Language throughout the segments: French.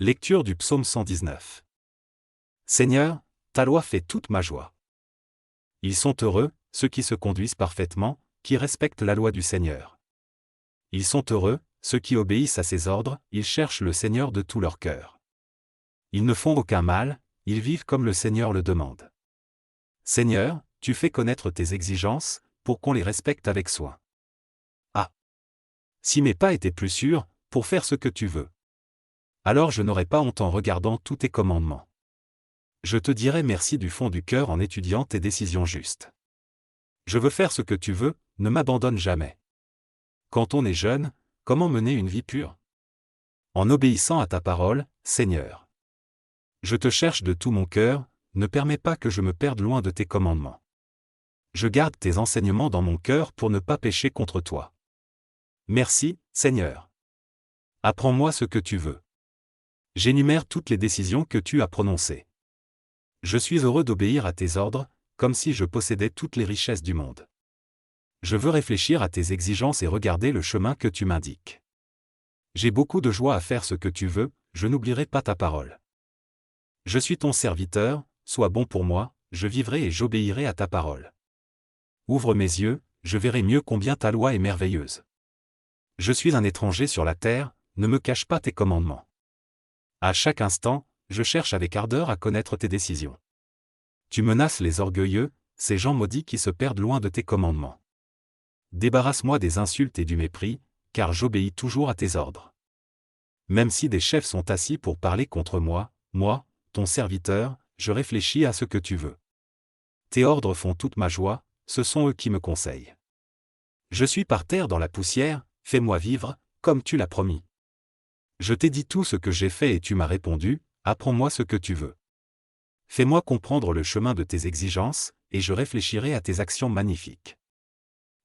Lecture du psaume 119. Seigneur, ta loi fait toute ma joie. Ils sont heureux, ceux qui se conduisent parfaitement, qui respectent la loi du Seigneur. Ils sont heureux, ceux qui obéissent à ses ordres, ils cherchent le Seigneur de tout leur cœur. Ils ne font aucun mal, ils vivent comme le Seigneur le demande. Seigneur, tu fais connaître tes exigences, pour qu'on les respecte avec soin. Ah! Si mes pas étaient plus sûrs, pour faire ce que tu veux. Alors je n'aurais pas honte en regardant tous tes commandements. Je te dirai merci du fond du cœur en étudiant tes décisions justes. Je veux faire ce que tu veux, ne m'abandonne jamais. Quand on est jeune, comment mener une vie pure? En obéissant à ta parole, Seigneur. Je te cherche de tout mon cœur, ne permets pas que je me perde loin de tes commandements. Je garde tes enseignements dans mon cœur pour ne pas pécher contre toi. Merci, Seigneur. Apprends-moi ce que tu veux. J'énumère toutes les décisions que tu as prononcées. Je suis heureux d'obéir à tes ordres, comme si je possédais toutes les richesses du monde. Je veux réfléchir à tes exigences et regarder le chemin que tu m'indiques. J'ai beaucoup de joie à faire ce que tu veux, je n'oublierai pas ta parole. Je suis ton serviteur, sois bon pour moi, je vivrai et j'obéirai à ta parole. Ouvre mes yeux, je verrai mieux combien ta loi est merveilleuse. Je suis un étranger sur la terre, ne me cache pas tes commandements. À chaque instant, je cherche avec ardeur à connaître tes décisions. Tu menaces les orgueilleux, ces gens maudits qui se perdent loin de tes commandements. Débarrasse-moi des insultes et du mépris, car j'obéis toujours à tes ordres. Même si des chefs sont assis pour parler contre moi, ton serviteur, je réfléchis à ce que tu veux. Tes ordres font toute ma joie, ce sont eux qui me conseillent. Je suis par terre dans la poussière, fais-moi vivre, comme tu l'as promis. Je t'ai dit tout ce que j'ai fait et tu m'as répondu, apprends-moi ce que tu veux. Fais-moi comprendre le chemin de tes exigences, et je réfléchirai à tes actions magnifiques.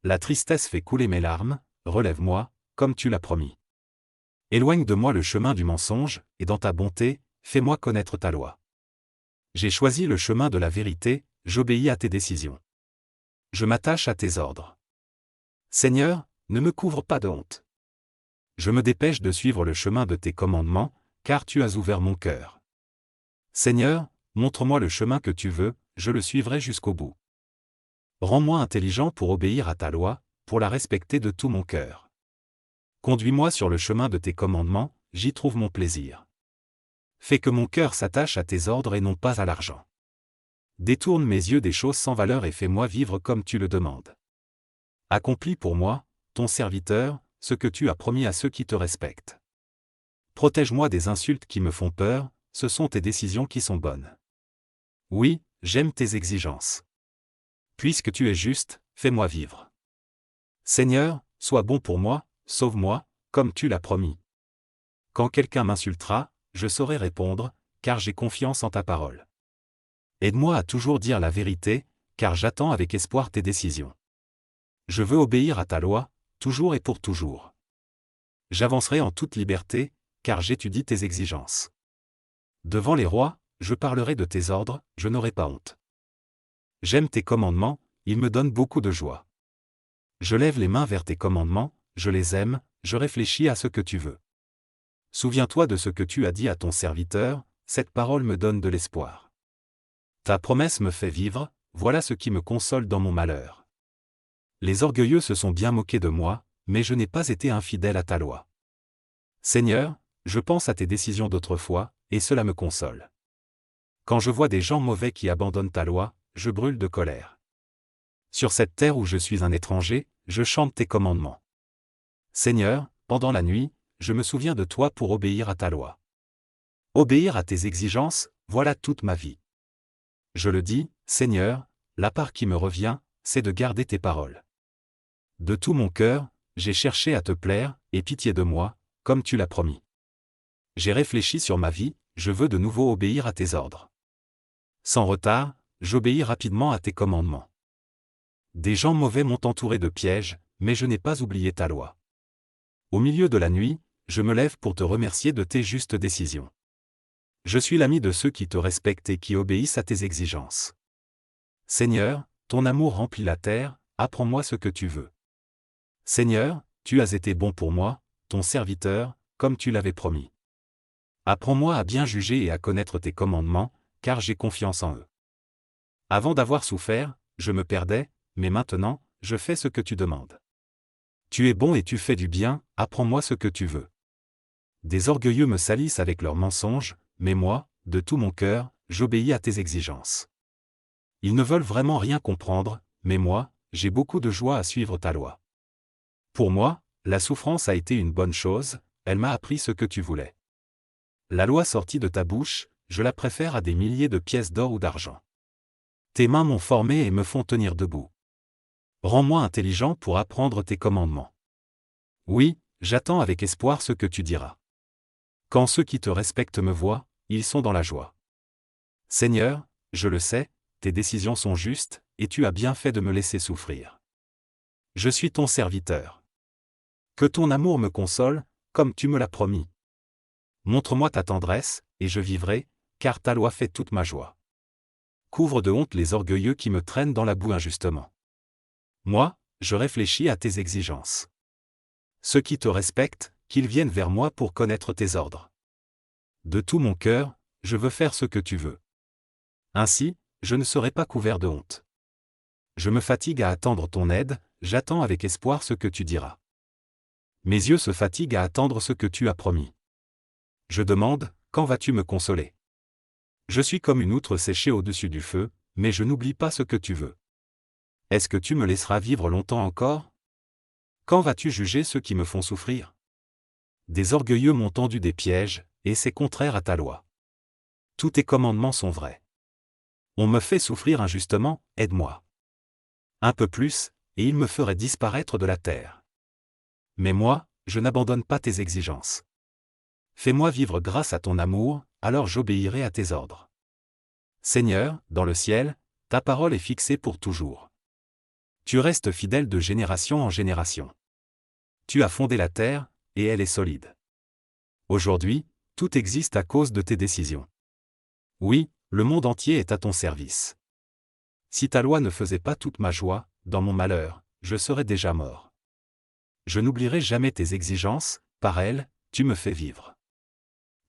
La tristesse fait couler mes larmes, relève-moi, comme tu l'as promis. Éloigne de moi le chemin du mensonge, et dans ta bonté, fais-moi connaître ta loi. J'ai choisi le chemin de la vérité, j'obéis à tes décisions. Je m'attache à tes ordres. Seigneur, ne me couvre pas de honte. Je me dépêche de suivre le chemin de tes commandements, car tu as ouvert mon cœur. Seigneur, montre-moi le chemin que tu veux, je le suivrai jusqu'au bout. Rends-moi intelligent pour obéir à ta loi, pour la respecter de tout mon cœur. Conduis-moi sur le chemin de tes commandements, j'y trouve mon plaisir. Fais que mon cœur s'attache à tes ordres et non pas à l'argent. Détourne mes yeux des choses sans valeur et fais-moi vivre comme tu le demandes. Accomplis pour moi, ton serviteur, ce que tu as promis à ceux qui te respectent. Protège-moi des insultes qui me font peur, ce sont tes décisions qui sont bonnes. Oui, j'aime tes exigences. Puisque tu es juste, fais-moi vivre. Seigneur, sois bon pour moi, sauve-moi, comme tu l'as promis. Quand quelqu'un m'insultera, je saurai répondre, car j'ai confiance en ta parole. Aide-moi à toujours dire la vérité, car j'attends avec espoir tes décisions. Je veux obéir à ta loi, toujours et pour toujours. J'avancerai en toute liberté, car j'étudie tes exigences. Devant les rois, je parlerai de tes ordres, je n'aurai pas honte. J'aime tes commandements, ils me donnent beaucoup de joie. Je lève les mains vers tes commandements, je les aime, je réfléchis à ce que tu veux. Souviens-toi de ce que tu as dit à ton serviteur, cette parole me donne de l'espoir. Ta promesse me fait vivre, voilà ce qui me console dans mon malheur. Les orgueilleux se sont bien moqués de moi, mais je n'ai pas été infidèle à ta loi. Seigneur, je pense à tes décisions d'autrefois, et cela me console. Quand je vois des gens mauvais qui abandonnent ta loi, je brûle de colère. Sur cette terre où je suis un étranger, je chante tes commandements. Seigneur, pendant la nuit, je me souviens de toi pour obéir à ta loi. Obéir à tes exigences, voilà toute ma vie. Je le dis, Seigneur, la part qui me revient, c'est de garder tes paroles. De tout mon cœur, j'ai cherché à te plaire, aie pitié de moi, comme tu l'as promis. J'ai réfléchi sur ma vie, je veux de nouveau obéir à tes ordres. Sans retard, j'obéis rapidement à tes commandements. Des gens mauvais m'ont entouré de pièges, mais je n'ai pas oublié ta loi. Au milieu de la nuit, je me lève pour te remercier de tes justes décisions. Je suis l'ami de ceux qui te respectent et qui obéissent à tes exigences. Seigneur, ton amour remplit la terre, apprends-moi ce que tu veux. Seigneur, tu as été bon pour moi, ton serviteur, comme tu l'avais promis. Apprends-moi à bien juger et à connaître tes commandements, car j'ai confiance en eux. Avant d'avoir souffert, je me perdais, mais maintenant, je fais ce que tu demandes. Tu es bon et tu fais du bien, apprends-moi ce que tu veux. Des orgueilleux me salissent avec leurs mensonges, mais moi, de tout mon cœur, j'obéis à tes exigences. Ils ne veulent vraiment rien comprendre, mais moi, j'ai beaucoup de joie à suivre ta loi. Pour moi, la souffrance a été une bonne chose, elle m'a appris ce que tu voulais. La loi sortie de ta bouche, je la préfère à des milliers de pièces d'or ou d'argent. Tes mains m'ont formé et me font tenir debout. Rends-moi intelligent pour apprendre tes commandements. Oui, j'attends avec espoir ce que tu diras. Quand ceux qui te respectent me voient, ils sont dans la joie. Seigneur, je le sais, tes décisions sont justes, et tu as bien fait de me laisser souffrir. Je suis ton serviteur. Que ton amour me console, comme tu me l'as promis. Montre-moi ta tendresse, et je vivrai, car ta loi fait toute ma joie. Couvre de honte les orgueilleux qui me traînent dans la boue injustement. Moi, je réfléchis à tes exigences. Ceux qui te respectent, qu'ils viennent vers moi pour connaître tes ordres. De tout mon cœur, je veux faire ce que tu veux. Ainsi, je ne serai pas couvert de honte. Je me fatigue à attendre ton aide, j'attends avec espoir ce que tu diras. Mes yeux se fatiguent à attendre ce que tu as promis. Je demande, quand vas-tu me consoler? Je suis comme une outre séchée au-dessus du feu, mais je n'oublie pas ce que tu veux. Est-ce que tu me laisseras vivre longtemps encore? Quand vas-tu juger ceux qui me font souffrir? Des orgueilleux m'ont tendu des pièges, et c'est contraire à ta loi. Tous tes commandements sont vrais. On me fait souffrir injustement, aide-moi. Un peu plus, et il me ferait disparaître de la terre. Mais moi, je n'abandonne pas tes exigences. Fais-moi vivre grâce à ton amour, alors j'obéirai à tes ordres. Seigneur, dans le ciel, ta parole est fixée pour toujours. Tu restes fidèle de génération en génération. Tu as fondé la terre, et elle est solide. Aujourd'hui, tout existe à cause de tes décisions. Oui, le monde entier est à ton service. Si ta loi ne faisait pas toute ma joie, dans mon malheur, je serais déjà mort. Je n'oublierai jamais tes exigences, par elles, tu me fais vivre.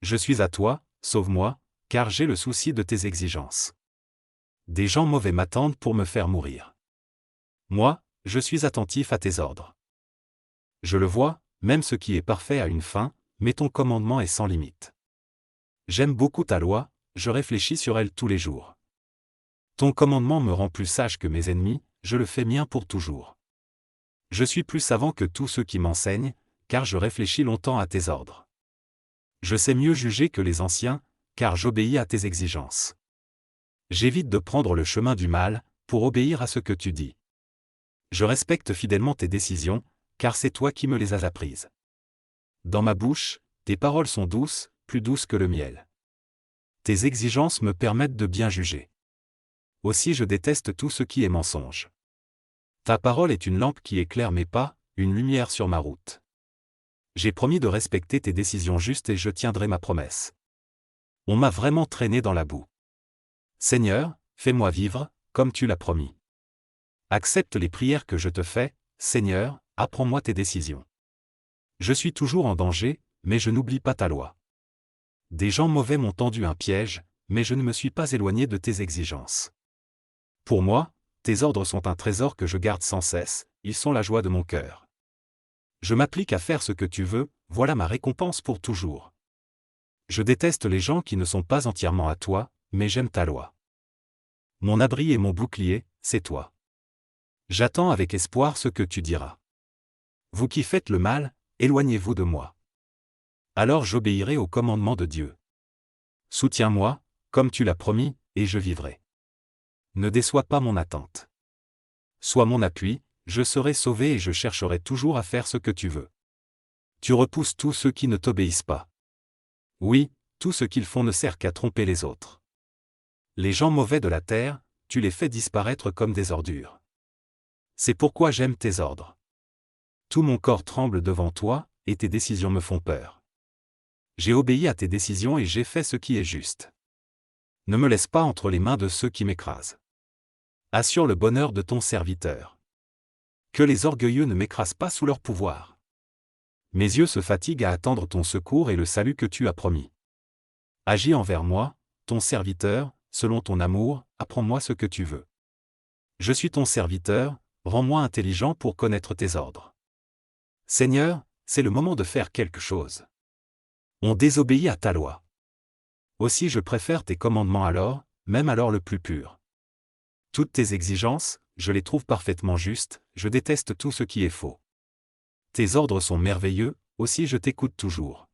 Je suis à toi, sauve-moi, car j'ai le souci de tes exigences. Des gens mauvais m'attendent pour me faire mourir. Moi, je suis attentif à tes ordres. Je le vois, même ce qui est parfait a une fin, mais ton commandement est sans limite. J'aime beaucoup ta loi, je réfléchis sur elle tous les jours. Ton commandement me rend plus sage que mes ennemis, je le fais mien pour toujours. Je suis plus savant que tous ceux qui m'enseignent, car je réfléchis longtemps à tes ordres. Je sais mieux juger que les anciens, car j'obéis à tes exigences. J'évite de prendre le chemin du mal, pour obéir à ce que tu dis. Je respecte fidèlement tes décisions, car c'est toi qui me les as apprises. Dans ma bouche, tes paroles sont douces, plus douces que le miel. Tes exigences me permettent de bien juger. Aussi je déteste tout ce qui est mensonge. Ta parole est une lampe qui éclaire mes pas, une lumière sur ma route. J'ai promis de respecter tes décisions justes et je tiendrai ma promesse. On m'a vraiment traîné dans la boue. Seigneur, fais-moi vivre, comme tu l'as promis. Accepte les prières que je te fais, Seigneur, apprends-moi tes décisions. Je suis toujours en danger, mais je n'oublie pas ta loi. Des gens mauvais m'ont tendu un piège, mais je ne me suis pas éloigné de tes exigences. Pour moi, tes ordres sont un trésor que je garde sans cesse, ils sont la joie de mon cœur. Je m'applique à faire ce que tu veux, voilà ma récompense pour toujours. Je déteste les gens qui ne sont pas entièrement à toi, mais j'aime ta loi. Mon abri et mon bouclier, c'est toi. J'attends avec espoir ce que tu diras. Vous qui faites le mal, éloignez-vous de moi. Alors j'obéirai au commandement de Dieu. Soutiens-moi, comme tu l'as promis, et je vivrai. Ne déçois pas mon attente. Sois mon appui, je serai sauvé et je chercherai toujours à faire ce que tu veux. Tu repousses tous ceux qui ne t'obéissent pas. Oui, tout ce qu'ils font ne sert qu'à tromper les autres. Les gens mauvais de la terre, tu les fais disparaître comme des ordures. C'est pourquoi j'aime tes ordres. Tout mon corps tremble devant toi, et tes décisions me font peur. J'ai obéi à tes décisions et j'ai fait ce qui est juste. Ne me laisse pas entre les mains de ceux qui m'écrasent. Assure le bonheur de ton serviteur. Que les orgueilleux ne m'écrasent pas sous leur pouvoir. Mes yeux se fatiguent à attendre ton secours et le salut que tu as promis. Agis envers moi, ton serviteur, selon ton amour, apprends-moi ce que tu veux. Je suis ton serviteur, rends-moi intelligent pour connaître tes ordres. Seigneur, c'est le moment de faire quelque chose. On désobéit à ta loi. Aussi je préfère tes commandements alors, même alors le plus pur. Toutes tes exigences, je les trouve parfaitement justes, je déteste tout ce qui est faux. Tes ordres sont merveilleux, aussi je t'écoute toujours.